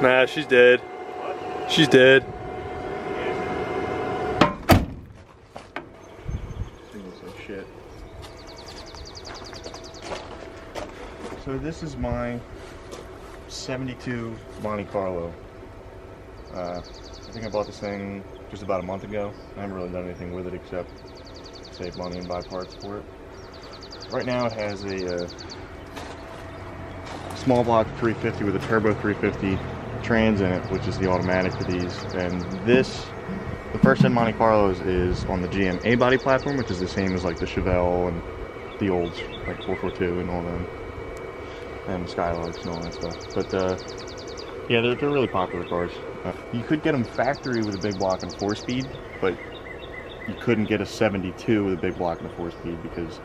Nah, she's dead. What? She's dead. Thing looks like shit. So this is my 72 Monte Carlo. I think I bought this thing just about a month ago. I haven't really done anything with it except save money and buy parts for it. Right now it has a small block 350 with a turbo 350 trans in it, which is the automatic for these. And this, the first gen Monte Carlos is on the GM A-body platform, which is the same as like the Chevelle and the olds, like 442 and all them, and Skylarks and all that stuff. But yeah, they're really popular cars. You could get them factory with a big block and a 4-speed, but you couldn't get a 72 with a big block and a 4-speed because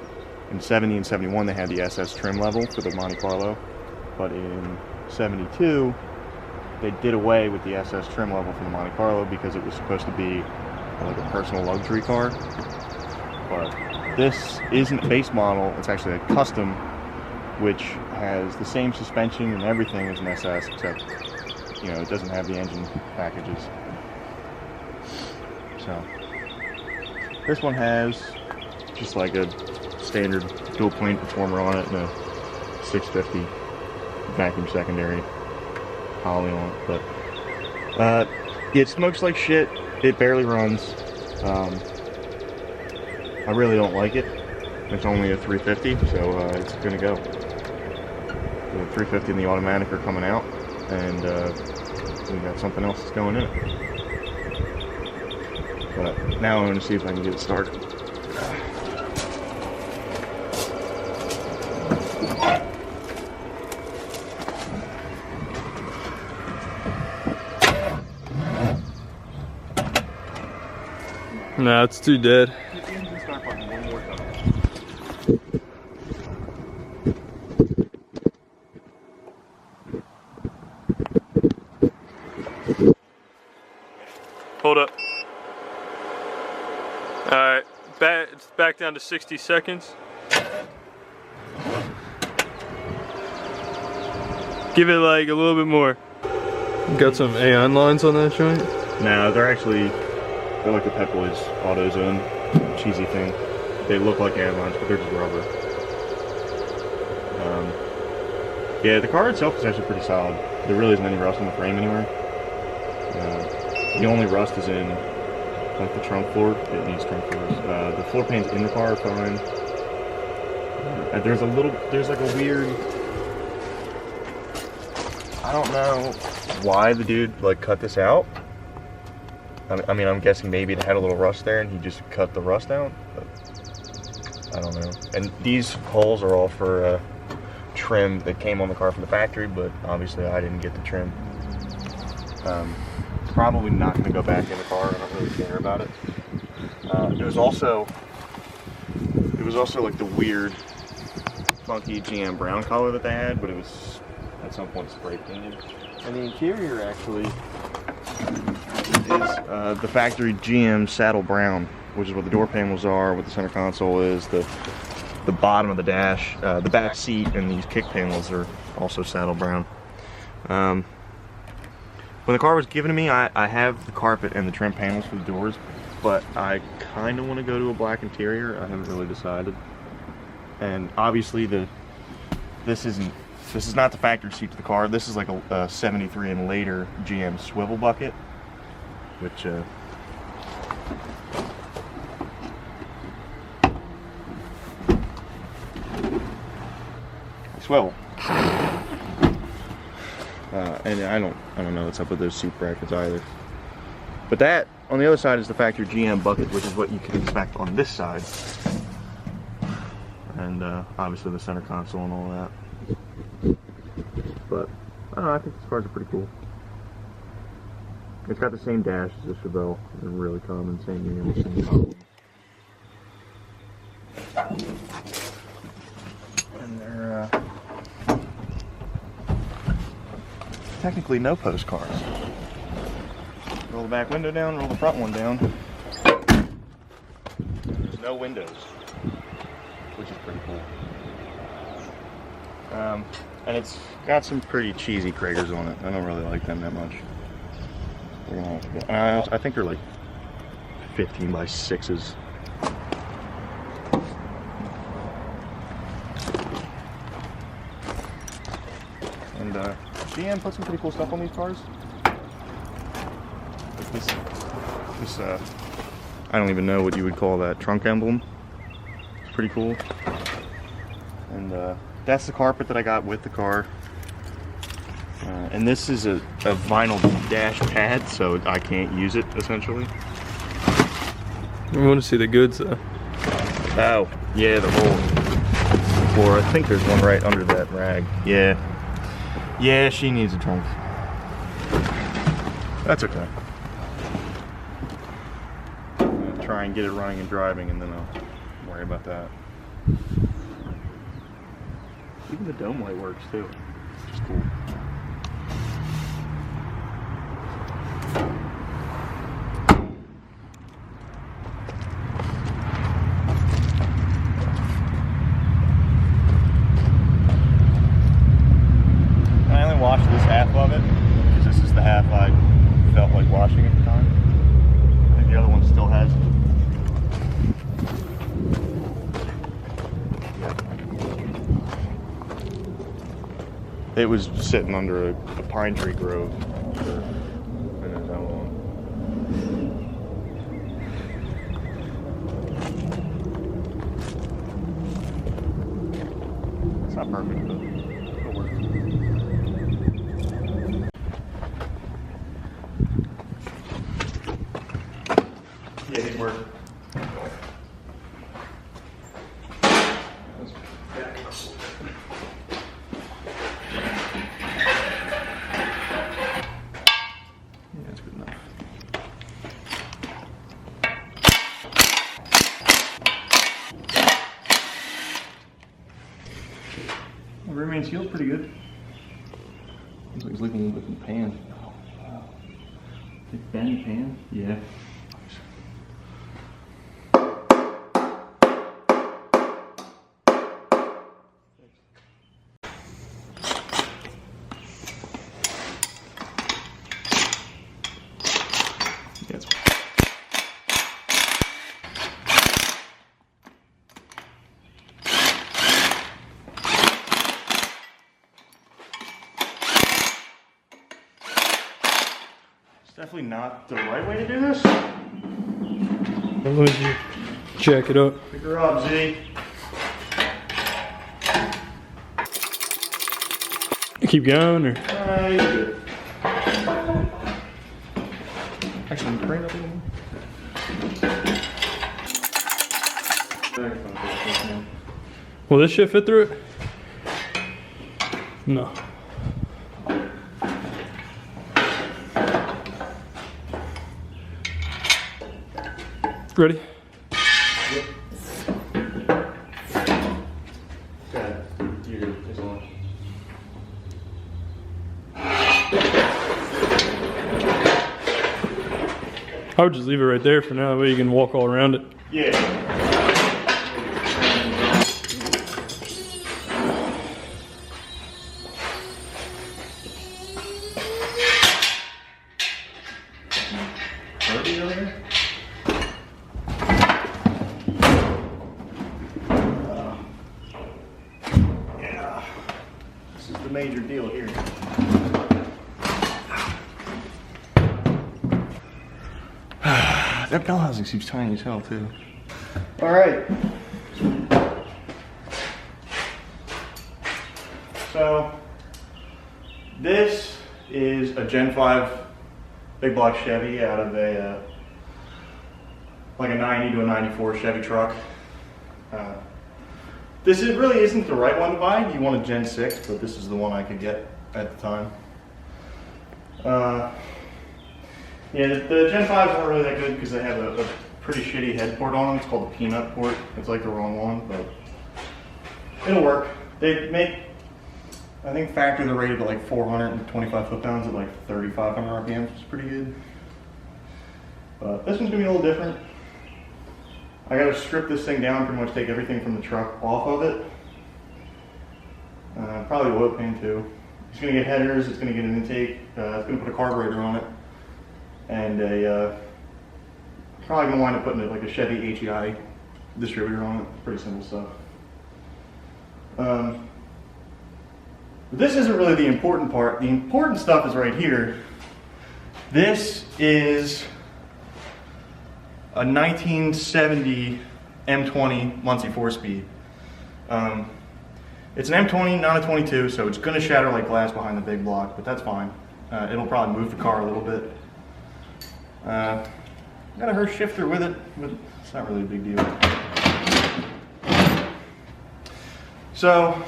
in 70 and 71 they had the SS trim level for the Monte Carlo, but in 72 they did away with the SS trim level for the Monte Carlo because it was supposed to be like a personal luxury car. But this isn't a base model, it's actually a custom, which has the same suspension and everything as an SS, except, you know, it doesn't have the engine packages. So this one has just like a standard dual plane performer on it and a 650 vacuum secondary poly on it. But it smokes like shit. It barely runs. I really don't like it. It's only a 350, so it's gonna go. The 350 and the automatic are coming out, and we got something else that's going in it. But now I'm gonna see if I can get it started. Nah, it's too dead. Hit the engine start button one more time. Hold up. Alright, it's back down to 60 seconds. Give it like a little bit more. Got some AN lines on that joint? No, they're like the Pep Boys AutoZone cheesy thing. They look like AN lines, but they're just rubber. Yeah, the car itself is actually pretty solid. There really isn't any rust on the frame anywhere. The only rust is in like the trunk floor. It needs trunk floors. The floor pans in the car are fine. There's like a weird, I don't know why the dude like cut this out. I mean, I'm guessing maybe it had a little rust there and he just cut the rust out, but I don't know. And these holes are all for trim that came on the car from the factory, but obviously I didn't get the trim. Probably not going to go back in the car. I don't really care about it. It was also like the weird, funky GM brown color that they had, but it was at some point spray painted. And the interior actually is the factory GM saddle brown, which is what the door panels are, what the center console is, the bottom of the dash, the back seat, and these kick panels are also saddle brown. When the car was given to me, I have the carpet and the trim panels for the doors, but I kind of want to go to a black interior. I haven't really decided. And obviously this is not the factory seat to the car. This is like a 73 and later GM swivel bucket, which swivel. And I don't know what's up with those seat brackets either. But that on the other side is the factory GM bucket, which is what you can expect on this side. And obviously the center console and all that. But I don't know, I think these cars are pretty cool. It's got the same dash as the Chevelle. They're really common, same unit, same column. And they're technically no post cars. Roll the back window down, roll the front one down. There's no windows, which is pretty cool. And it's got some pretty cheesy craters on it. I don't really like them that much. We're gonna have to go. I think they're like 15 by 6s. And GM put some pretty cool stuff on these cars. Like this I don't even know what you would call that trunk emblem. It's pretty cool. And that's the carpet that I got with the car. And this is a vinyl dash pad, so I can't use it essentially. I want to see the goods though. Oh, yeah, the whole floor. I think there's one right under that rag. Yeah. Yeah, she needs a trunk. That's okay. I'm gonna try and get it running and driving, and then I'll worry about that. Even the dome light works too, which is cool. I only washed this half of it because this is the half I felt like washing at the time. I think the other one still has. It was sitting under a pine tree grove for I don't know how long. It's not perfect, but it'll work. Yeah, it worked. The rear main seal's pretty good. Looks like he's leaking a little bit from the pan. Oh, wow. Big bend pan? Yeah. Definitely not the right way to do this. I'm going to jack it up. Pick her up, Z. Keep going, or? You're good. Actually, bring it up a little more. Will this shit fit through it? No. Ready? Yep. Okay. You're good. It's on. I would just leave it right there for now, that way you can walk all around it. Yeah. Dirty over here? Yeah. This is the major deal here. That bell housing seems tiny as hell too. All right. So this is a Gen 5 big block Chevy out of a like a 90 to a 94 Chevy truck. This really isn't the right one to buy. You want a Gen 6, but this is the one I could get at the time. Yeah, the Gen 5s aren't really that good because they have a pretty shitty head port on them. It's called the peanut port. It's like the wrong one, but it'll work. They make, I think, factory they're rated at like 425 foot-pounds at like 3,500 RPMs, which is pretty good. But this one's gonna be a little different. I gotta strip this thing down, pretty much take everything from the truck off of it. probably the oil pan too. It's going to get headers, it's going to get an intake, it's going to put a carburetor on it, and probably going to wind up putting like a Chevy HEI distributor on it. Pretty simple stuff. But this isn't really the important part. The important stuff is right here. This is a 1970 M20 Monte 4-speed. It's an M20, not a 22, so it's going to shatter like glass behind the big block, but that's fine. It'll probably move the car a little bit. Got a Hurst shifter with it, but it's not really a big deal. So,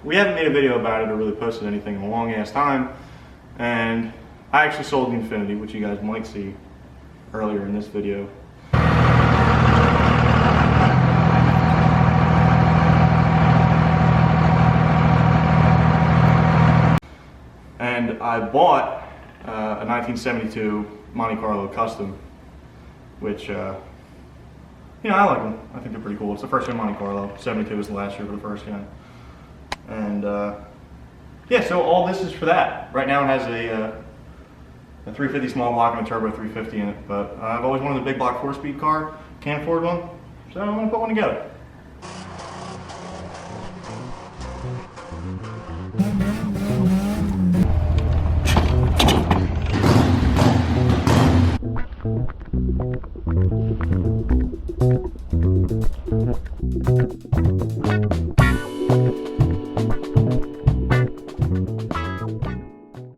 we haven't made a video about it or really posted anything in a long ass time, and I actually sold the Infinity, which you guys might see earlier in this video. And I bought a 1972 Monte Carlo Custom, which, you know, I like them. I think they're pretty cool. It's the first gen Monte Carlo. 72 was the last year for the first gen. And, yeah, so all this is for that. Right now it has a 350 small block and a turbo 350 in it, but I've always wanted a big block 4-speed car. Can't afford one, so I'm going to put one together.